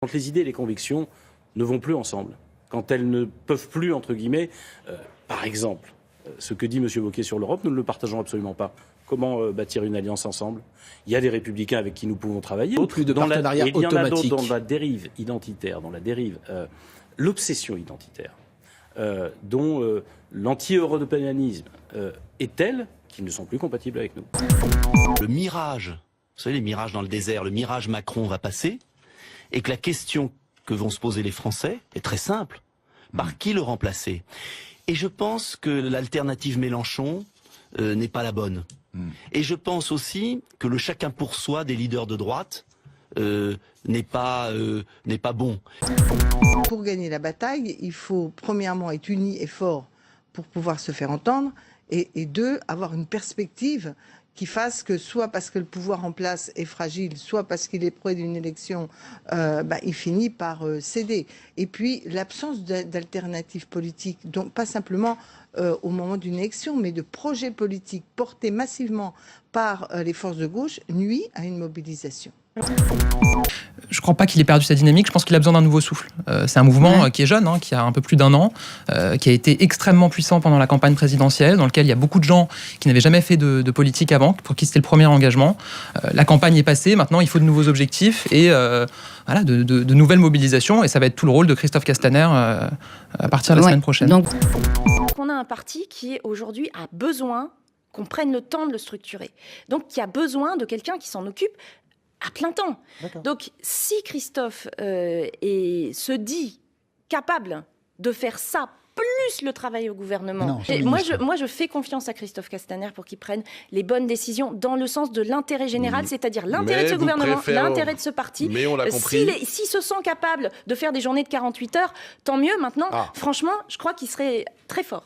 Quand les idées et les convictions ne vont plus ensemble, quand elles ne peuvent plus, entre guillemets, par exemple, ce que dit M. Wauquiez sur l'Europe, nous ne le partageons absolument pas. Comment bâtir une alliance ensemble? Il y a des républicains avec qui nous pouvons travailler. Plus de partenariat automatique. Il y en a d'autres dans la dérive identitaire, dans la dérive, l'obsession identitaire, dont l'anti-européanisme est tel qu'ils ne sont plus compatibles avec nous. Le mirage, vous savez, les mirages dans le désert, le mirage Macron va passer, et que la question que vont se poser les Français est très simple. Par qui le remplacer? Et je pense que l'alternative Mélenchon n'est pas la bonne. Et je pense aussi que le chacun pour soi des leaders de droite n'est pas bon. Pour gagner la bataille, il faut premièrement être uni et fort pour pouvoir se faire entendre, et deux, avoir une perspective qui fasse que soit parce que le pouvoir en place est fragile, soit parce qu'il est près d'une élection, il finit par céder. Et puis l'absence d'alternative politique, donc pas simplement au moment d'une élection, mais de projets politiques portés massivement par les forces de gauche, nuit à une mobilisation. Je ne crois pas qu'il ait perdu sa dynamique, je pense qu'il a besoin d'un nouveau souffle. C'est un mouvement qui est jeune, qui a un peu plus d'1 an, qui a été extrêmement puissant pendant la campagne présidentielle, dans lequel il y a beaucoup de gens qui n'avaient jamais fait de politique avant, pour qui c'était le premier engagement. La campagne est passée, maintenant il faut de nouveaux objectifs et de nouvelles mobilisations, et ça va être tout le rôle de Christophe Castaner à partir de la semaine prochaine. Donc, on a un parti qui aujourd'hui a besoin qu'on prenne le temps de le structurer, donc qui a besoin de quelqu'un qui s'en occupe à plein temps. Donc, si Christophe se dit capable de faire ça, plus le travail au gouvernement, moi je fais confiance à Christophe Castaner pour qu'il prenne les bonnes décisions dans le sens de l'intérêt général, c'est-à-dire l'intérêt de ce gouvernement, l'intérêt de ce parti. Mais on l'a compris. S'il se sent capable de faire des journées de 48 heures, tant mieux. Maintenant, franchement, je crois qu'il serait très fort.